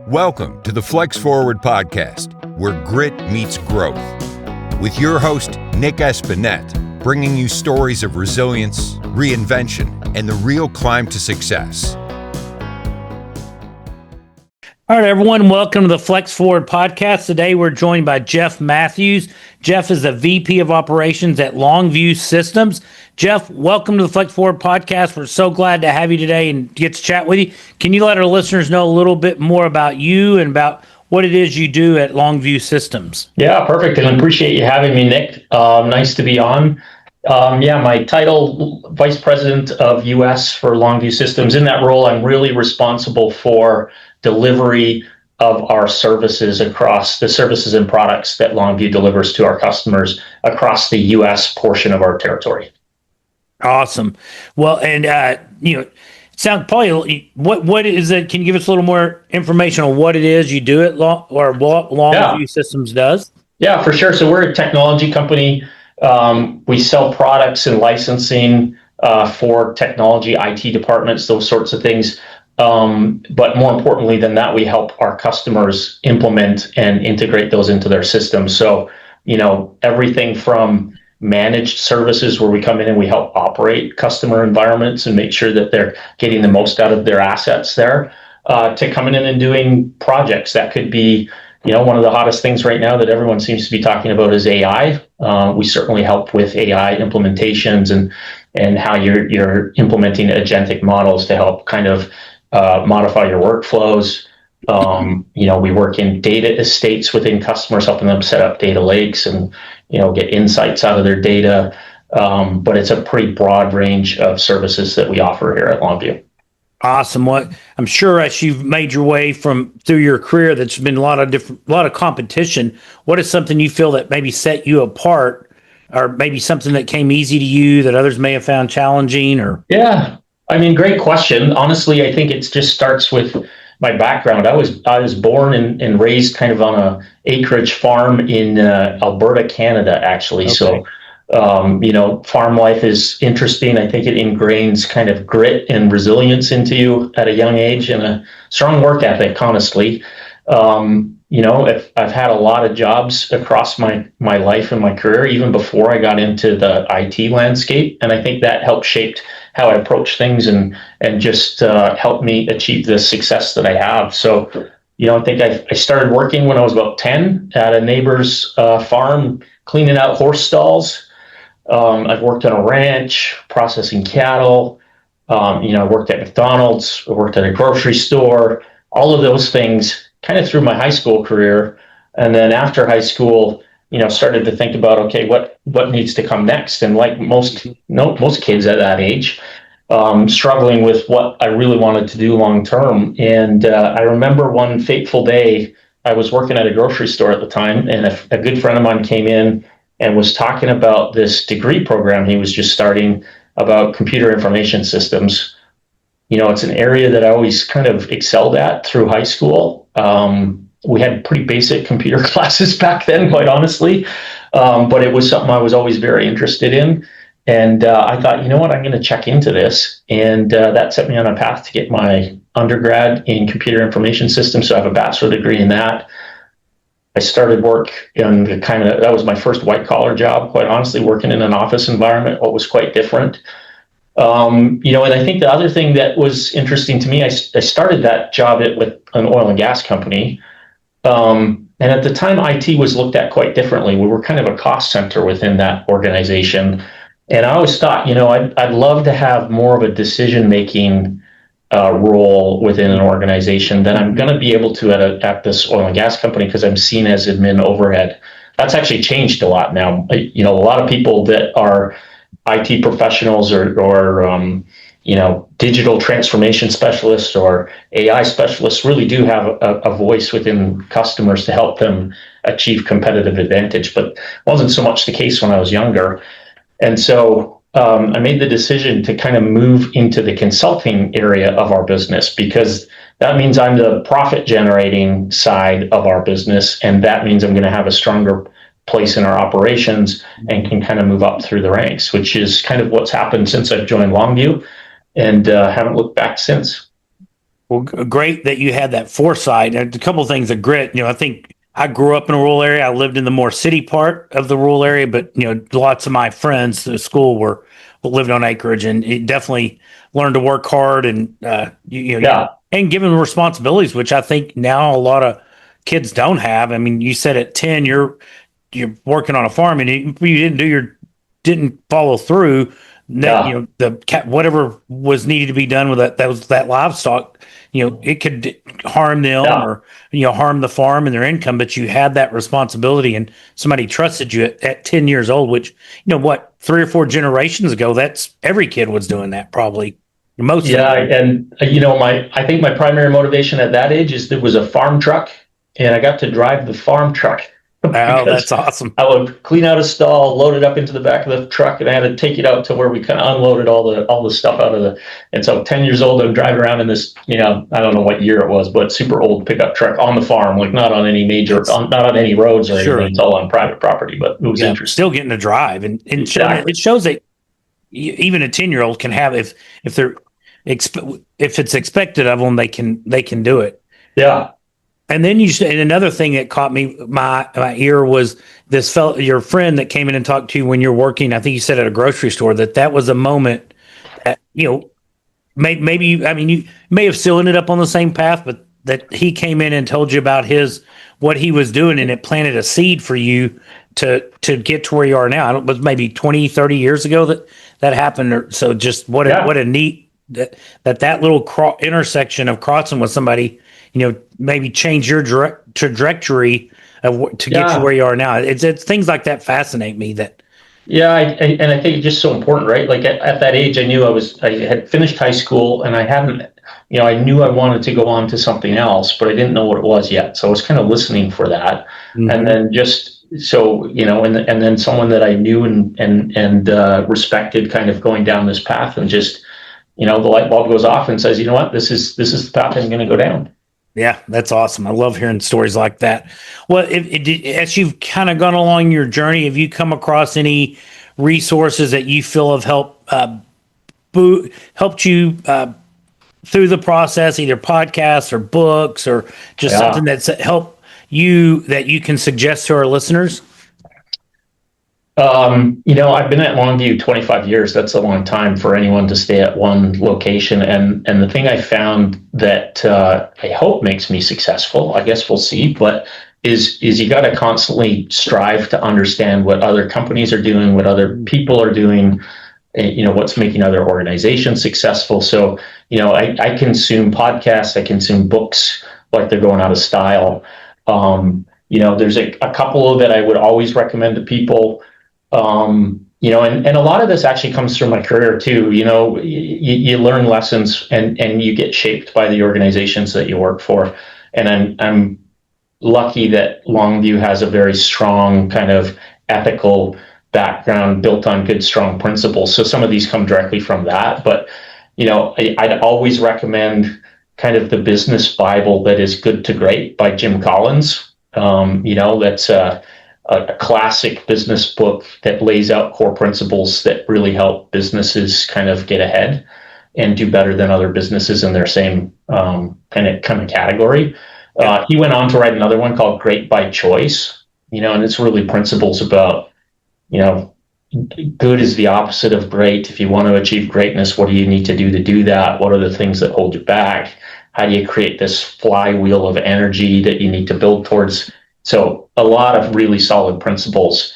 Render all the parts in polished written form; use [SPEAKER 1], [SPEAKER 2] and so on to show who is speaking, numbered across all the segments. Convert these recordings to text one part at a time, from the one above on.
[SPEAKER 1] Welcome to the Flex Forward podcast, where grit meets growth. With your host, Nic Espanet, bringing you stories of resilience, reinvention, and the real climb to success.
[SPEAKER 2] All right, everyone, welcome to the Flex Forward podcast. Today, we're joined by Jeff Mathews. Jeff is the VP of Operations at Longview Systems. Jeff, welcome to the Flex Forward podcast. We're so glad to have you today and get to chat with you. Can you let our listeners know a little bit more about you and about what it is you do at Longview Systems?
[SPEAKER 3] Yeah, perfect. And I appreciate you having me, Nick. Nice to be on. My title, Vice President of U.S. for Longview Systems. In that role, I'm really responsible for delivery of our services across the services and products that Longview delivers to our customers across the U.S. portion of our territory.
[SPEAKER 2] Awesome. Well, and sound probably what is it? Can you give us a little more information on what it is you do at what Longview Systems does? Yeah, for sure. So we're a technology company.
[SPEAKER 3] We sell products and licensing for technology, IT departments, those sorts of things. But more importantly than that, we help our customers implement and integrate those into their systems. So, everything from managed services where we come in and we help operate customer environments and make sure that they're getting the most out of their assets there, to coming in and doing projects. That could be, one of the hottest things right now that everyone seems to be talking about is AI. We certainly help with AI implementations and how you're implementing agentic models to help kind of modify your workflows. We work in data estates within customers, helping them set up data lakes and, get insights out of their data. But it's a pretty broad range of services that we offer here at Longview.
[SPEAKER 2] Awesome. What I'm sure as you've made your way through your career, that's been a lot of competition. What is something you feel that maybe set you apart, or maybe something that came easy to you that others may have found challenging? Or
[SPEAKER 3] yeah, great question. Honestly, I think it just starts with my background. I was born and raised kind of on a acreage farm in Alberta, Canada, actually. Okay. So, farm life is interesting. I think it ingrains kind of grit and resilience into you at a young age and a strong work ethic, honestly. I've had a lot of jobs across my life and my career, even before I got into the IT landscape. And I think that helped shape how I approach things and just helped me achieve the success that I have. So, I think I started working when I was about 10 at a neighbor's farm, cleaning out horse stalls. I've worked on a ranch, processing cattle. I worked at McDonald's, I worked at a grocery store, all of those things kind of through my high school career. And then after high school, started to think about, okay, what needs to come next? And like most kids at that age, struggling with what I really wanted to do long term. And I remember one fateful day, I was working at a grocery store at the time, and a good friend of mine came in and was talking about this degree program he was just starting about computer information systems. It's an area that I always kind of excelled at through high school. We had pretty basic computer classes back then, quite honestly, but it was something I was always very interested in. And I thought, I'm going to check into this. And that set me on a path to get my undergrad in computer information systems. So I have a bachelor's degree in that. I started work in that was my first white collar job, quite honestly, working in an office environment, what was quite different. And I think the other thing that was interesting to me, I started that job with an oil and gas company. And at the time, IT was looked at quite differently. We were kind of a cost center within that organization. And I always thought, I'd love to have more of a decision-making role within an organization than I'm going to be able to at this oil and gas company, because I'm seen as admin overhead. That's actually changed a lot now. A lot of people that are IT professionals or digital transformation specialists or AI specialists really do have a voice within customers to help them achieve competitive advantage. But it wasn't so much the case when I was younger. And so I made the decision to kind of move into the consulting area of our business, because that means I'm the profit generating side of our business. And that means I'm going to have a stronger place in our operations and can kind of move up through the ranks, which is kind of what's happened since I've joined Longview, and haven't looked back since.
[SPEAKER 2] Well, great that you had that foresight. And a couple of things of grit. I think I grew up in a rural area. I lived in the more city part of the rural area, but lots of my friends at school lived on acreage, and it definitely learned to work hard and and give them responsibilities, which I think now a lot of kids don't have. I mean, you said at 10 you're working on a farm and you didn't follow through. Whatever was needed to be done with that livestock, it could harm them or harm the farm and their income, but you had that responsibility and somebody trusted you at 10 years old, which 3 or 4 generations ago, that's every kid was doing that, probably most.
[SPEAKER 3] And I think my primary motivation at that age is there was a farm truck and I got to drive the farm truck.
[SPEAKER 2] Oh, that's awesome.
[SPEAKER 3] I would clean out a stall, load it up into the back of the truck, and I had to take it out to where we kind of unloaded all the stuff out of and so 10 years old, I'm driving around in this, I don't know what year it was, but super old pickup truck on the farm, like not on any not on any roads or anything. It's all on private property, but it was interesting.
[SPEAKER 2] Still getting to drive. And exactly. It shows that even a 10-year-old can have, if it's expected of them, they can do it.
[SPEAKER 3] Yeah.
[SPEAKER 2] And then and another thing that caught my ear was this fellow, your friend that came in and talked to you when you're working, I think you said at a grocery store, that was a moment that, maybe you may have still ended up on the same path, but that he came in and told you about what he was doing, and it planted a seed for you to get to where you are now. It was maybe 20, 30 years ago that happened. So just what a neat, that little intersection of crossing with somebody, maybe change your trajectory to get you where you are now. It's things like that fascinate me. And
[SPEAKER 3] I think it's just so important, right? Like at that age, I knew I had finished high school and I hadn't, I knew I wanted to go on to something else, but I didn't know what it was yet. So I was kind of listening for that. Mm-hmm. And then and then someone that I knew and respected kind of going down this path, and just, the light bulb goes off and says, you know what, this is the path I'm going to go down.
[SPEAKER 2] Yeah, that's awesome. I love hearing stories like that. Well, as you've kind of gone along your journey, have you come across any resources that you feel have helped you through the process, either podcasts or books or just something that's helped you that you can suggest to our listeners?
[SPEAKER 3] I've been at Longview 25 years. That's a long time for anyone to stay at one location. And the thing I found that I hope makes me successful, I guess we'll see, but is you got to constantly strive to understand what other companies are doing, what other people are doing, what's making other organizations successful. So, I consume podcasts, I consume books like they're going out of style. There's a couple that I would always recommend to people. And a lot of this actually comes through my career too. You learn lessons and you get shaped by the organizations that you work for. And I'm lucky that Longview has a very strong kind of ethical background built on good, strong principles. So some of these come directly from that. But, I'd always recommend kind of the business Bible that is Good to Great by Jim Collins. That's a classic business book that lays out core principles that really help businesses kind of get ahead and do better than other businesses in their same kind of category. He went on to write another one called Great by Choice, and it's really principles about, good is the opposite of great. If you want to achieve greatness, what do you need to do that? What are the things that hold you back? How do you create this flywheel of energy that you need to build towards? So a lot of really solid principles.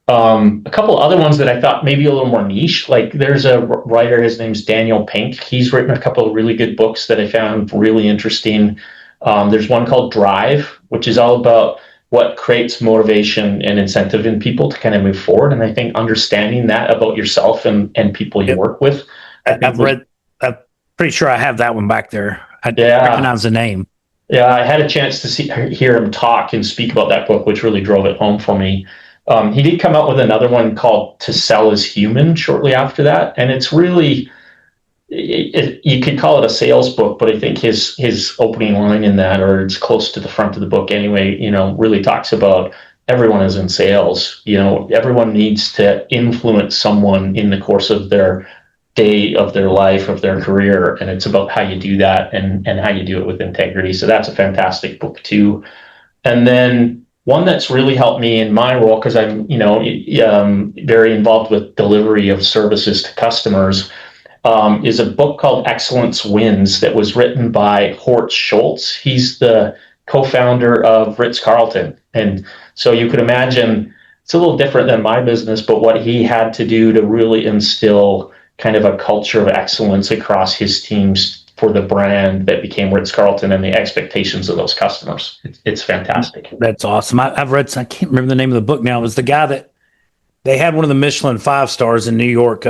[SPEAKER 3] A couple other ones that I thought maybe a little more niche, like there's a writer, his name's Daniel Pink. He's written a couple of really good books that I found really interesting. There's one called Drive, which is all about what creates motivation and incentive in people to kind of move forward. And I think understanding that about yourself and people you work with.
[SPEAKER 2] I'm pretty sure I have that one back there. I recognize the name.
[SPEAKER 3] Yeah, I had a chance to hear him talk and speak about that book, which really drove it home for me. He did come out with another one called To Sell is Human shortly after that. And it's really, you could call it a sales book, but I think his opening line in that, or it's close to the front of the book anyway, really talks about everyone is in sales. Everyone needs to influence someone in the course of their day of their life, of their career, and it's about how you do that and how you do it with integrity. So that's a fantastic book too. And then one that's really helped me in my role, because I'm very involved with delivery of services to customers, is a book called Excellence Wins that was written by Horst Schulze. He's the co-founder of Ritz-Carlton. And so you could imagine it's a little different than my business, but what he had to do to really instill kind of a culture of excellence across his teams for the brand that became Ritz-Carlton and the expectations of those customers. It's fantastic.
[SPEAKER 2] That's awesome. I've read, I can't remember the name of the book now. It was the guy that they had one of the Michelin 5 stars in New York.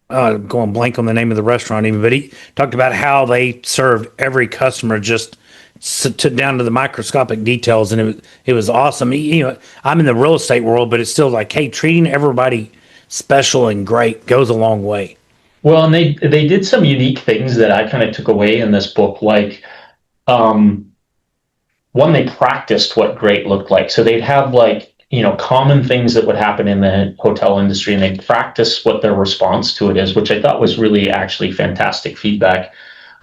[SPEAKER 2] Going blank on the name of the restaurant even, but he talked about how they served every customer just down to the microscopic details, and it was awesome. I'm in the real estate world, but it's still like, hey, treating everybody special and great goes a long way.
[SPEAKER 3] Well, and they did some unique things that I kind of took away in this book, like one, they practiced what great looked like. So they'd have common things that would happen in the hotel industry, and they practice what their response to it is, which I thought was really actually fantastic feedback.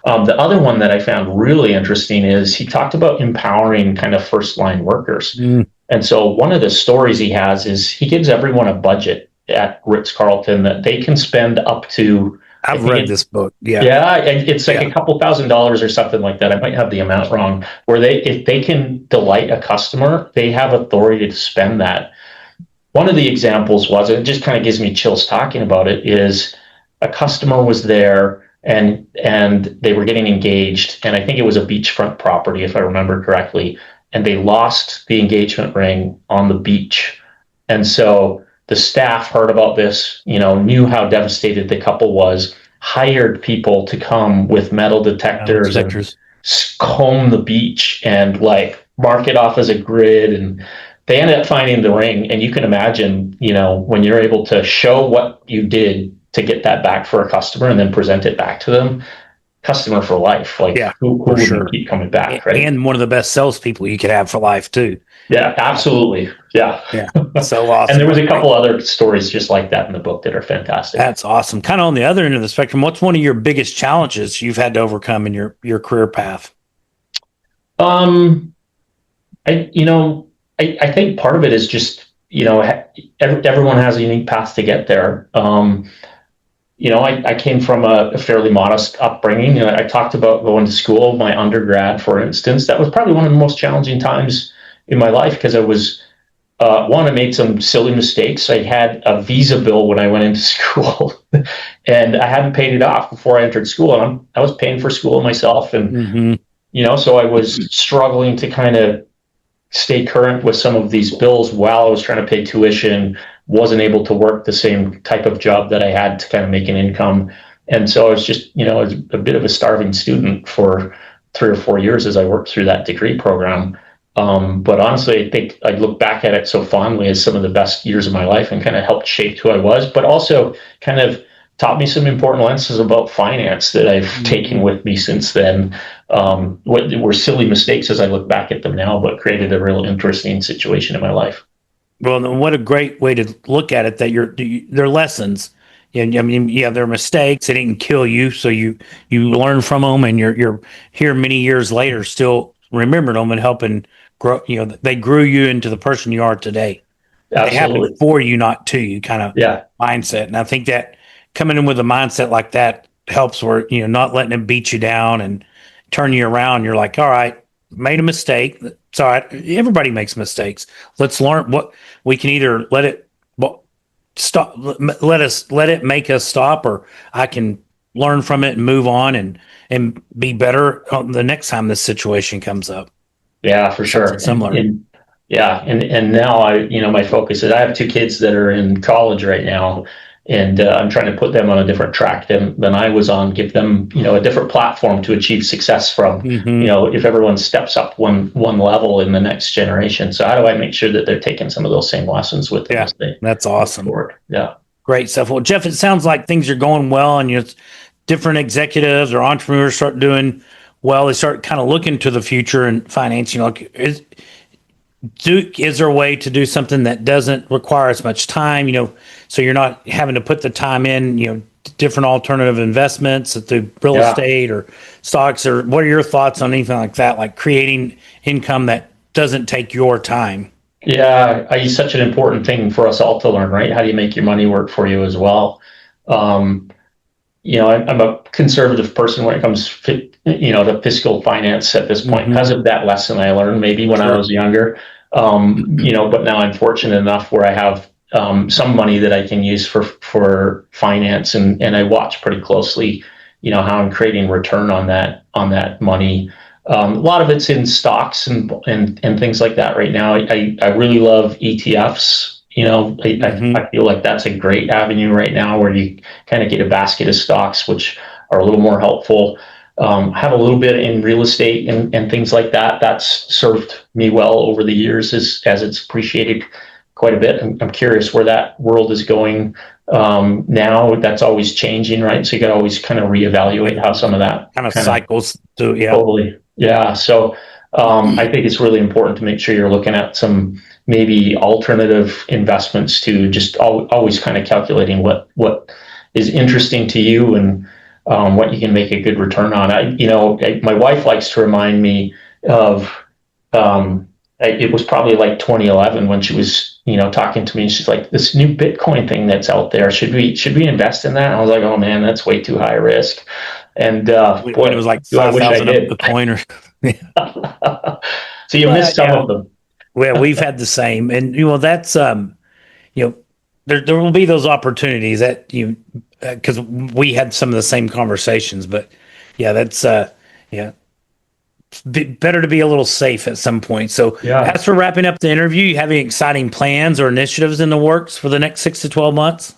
[SPEAKER 3] The other one that I found really interesting is he talked about empowering kind of first line workers. And so one of the stories he has is he gives everyone a budget at Ritz-Carlton that they can spend up to.
[SPEAKER 2] I've read this book. Yeah.
[SPEAKER 3] Yeah. It's like a couple $1,000s or something like that. I might have the amount wrong, where if they can delight a customer, they have authority to spend that. One of the examples was, and it just kind of gives me chills talking about it, is a customer was there and they were getting engaged. And I think it was a beachfront property, if I remember correctly, and they lost the engagement ring on the beach. And so the staff heard about this, knew how devastated the couple was, hired people to come with metal detectors, and comb the beach and mark it off as a grid. And they ended up finding the ring. And you can imagine, when you're able to show what you did to get that back for a customer and then present it back to them, customer for life. Who would keep coming back, right?
[SPEAKER 2] And one of the best salespeople you could have for life too.
[SPEAKER 3] Yeah, absolutely. Yeah.
[SPEAKER 2] So awesome.
[SPEAKER 3] And there was a couple other stories just like that in the book that are fantastic.
[SPEAKER 2] That's awesome. Kind of on the other end of the spectrum, what's one of your biggest challenges you've had to overcome in your career path?
[SPEAKER 3] I think part of it is just, everyone has a unique path to get there. I came from a fairly modest upbringing. I talked about going to school, my undergrad, for instance. That was probably one of the most challenging times in my life, because I was, I made some silly mistakes. I had a visa bill when I went into school and I hadn't paid it off before I entered school. And I was paying for school myself. And, so I was struggling to kind of stay current with some of these bills while I was trying to pay tuition, wasn't able to work the same type of job that I had to kind of make an income. And so I was just, I was a bit of a starving student for 3 or 4 years as I worked through that degree program. But honestly, I think I look back at it so fondly as some of the best years of my life, and kind of helped shape who I was, but also kind of taught me some important lessons about finance that I've taken with me since then. What were silly mistakes as I look back at them now, but created a real interesting situation in my life.
[SPEAKER 2] Well, what a great way to look at it, that they're lessons. They're mistakes. They didn't kill you. So you learn from them, and you're here many years later, still remembering them and helping grow. They grew you into the person you are today.
[SPEAKER 3] Absolutely.
[SPEAKER 2] They happened for you, not to you, kind of mindset. And I think that coming in with a mindset like that helps, where, not letting it beat you down and turn you around. You're like, all right, made a mistake. It's all right. Everybody makes mistakes. Let's learn what we can. Either let it stop, let it make us stop, or I can learn from it and move on and be better the next time this situation comes up.
[SPEAKER 3] Yeah, for sure.
[SPEAKER 2] Similar.
[SPEAKER 3] And now my focus is, I have 2 kids that are in college right now, and I'm trying to put them on a different track than I was on, give them, a different platform to achieve success from, if everyone steps up one level in the next generation. So how do I make sure that they're taking some of those same lessons with them?
[SPEAKER 2] Yeah, that's awesome.
[SPEAKER 3] Forward? Yeah.
[SPEAKER 2] Great stuff. Well, Jeff, it sounds like things are going well, and different executives or entrepreneurs start doing well. They start kind of looking to the future and finance. Is there a way to do something that doesn't require as much time, so you're not having to put the time in, different alternative investments through real estate or stocks, or what are your thoughts on anything like that, like creating income that doesn't take your time?
[SPEAKER 3] Yeah, it's such an important thing for us all to learn, right? How do you make your money work for you as well? I'm a conservative person when it comes to fiscal finance at this point because of that lesson I learned maybe when I was younger. But now I'm fortunate enough where I have some money that I can use for finance, and I watch pretty closely, how I'm creating return on that money. A lot of it's in stocks and things like that right now. I really love ETFs. I feel like that's a great avenue right now where you kind of get a basket of stocks, which are a little more helpful. Have a little bit in real estate and things like that. That's served me well over the years as it's appreciated quite a bit. I'm curious where that world is going now. That's always changing, right? So you got to always kind of reevaluate how some of that
[SPEAKER 2] kind of cycles to,
[SPEAKER 3] Totally. Yeah. So I think it's really important to make sure you're looking at some maybe alternative investments to just always kind of calculating what is interesting to you and what you can make a good return on. My wife likes to remind me of, it was probably like 2011 when she was, talking to me, and she's like, this new Bitcoin thing that's out there, should we invest in that? And I was like, oh man, that's way too high risk. And
[SPEAKER 2] when it was like 5,000 a coin or
[SPEAKER 3] so you missed some of them.
[SPEAKER 2] Well, we've had the same, and that's there will be those opportunities that because we had some of the same conversations, but that's better to be a little safe at some point. So as for wrapping up the interview, you have any exciting plans or initiatives in the works for the next 6 to 12 months?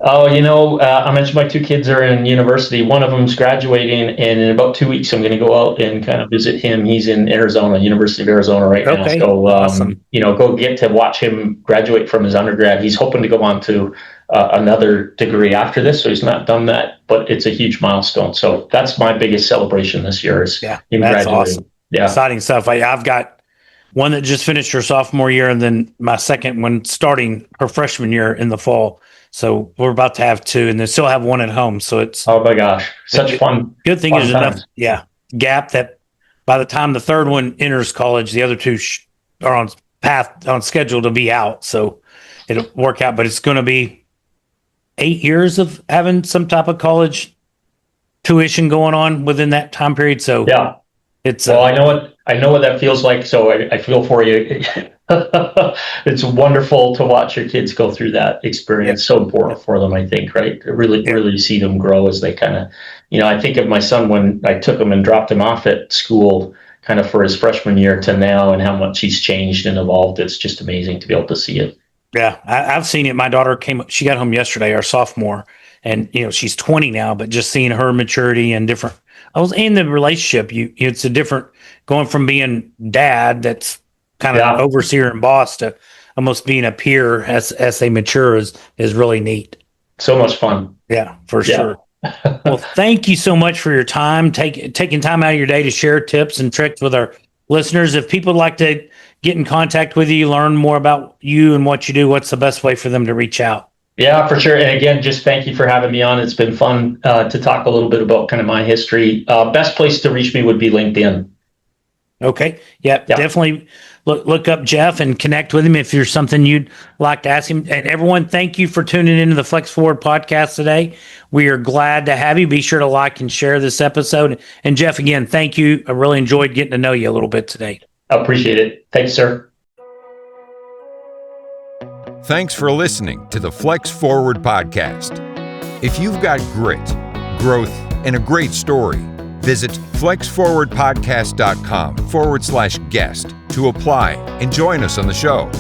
[SPEAKER 3] Oh, I mentioned my 2 kids are in university. One of them's graduating, and in about 2 weeks, I'm going to go out and kind of visit him. He's in Arizona, University of Arizona right now. So,
[SPEAKER 2] awesome.
[SPEAKER 3] Go get to watch him graduate from his undergrad. He's hoping to go on to another degree after this, so he's not done that, but it's a huge milestone. So that's my biggest celebration this year is him
[SPEAKER 2] that's
[SPEAKER 3] graduating.
[SPEAKER 2] Awesome.
[SPEAKER 3] Yeah.
[SPEAKER 2] Exciting stuff. I've got one that just finished her sophomore year, and then my second one starting her freshman year in the fall. So we're about to have 2, and then still have one at home. So it's
[SPEAKER 3] oh my gosh, such fun.
[SPEAKER 2] Good thing there's enough gap that by the time the third one enters college, the other 2 are on schedule to be out. So it'll work out. But it's going to be 8 years of having some type of college tuition going on within that time period. So it's
[SPEAKER 3] I know what that feels like. So I feel for you. It's wonderful to watch your kids go through that experience. So important for them, I think, right? Really see them grow as they kind of, I think of my son when I took him and dropped him off at school kind of for his freshman year to now, and how much he's changed and evolved. It's just amazing to be able to see it.
[SPEAKER 2] Yeah, I've seen it. My daughter she got home yesterday, our sophomore, and she's 20 now, but just seeing her maturity and different, I was in the relationship. It's a different, going from being dad that's kind of overseer and boss to almost being a peer as they mature is really neat.
[SPEAKER 3] So much fun.
[SPEAKER 2] Yeah, for sure. Well, thank you so much for your time, taking time out of your day to share tips and tricks with our listeners. If people would like to get in contact with you, learn more about you and what you do, what's the best way for them to reach out?
[SPEAKER 3] Yeah, for sure. And again, just thank you for having me on. It's been fun to talk a little bit about kind of my history. Best place to reach me would be LinkedIn.
[SPEAKER 2] Okay. Yeah, definitely look up Jeff and connect with him if there's something you'd like to ask him. And everyone, thank you for tuning into the Flex Forward podcast today. We are glad to have you. Be sure to like and share this episode. And Jeff, again, thank you. I really enjoyed getting to know you a little bit today.
[SPEAKER 3] I appreciate it. Thanks, sir.
[SPEAKER 1] Thanks for listening to the Flex Forward podcast. If you've got grit, growth, and a great story, visit flexforwardpodcast.com/guest to apply and join us on the show.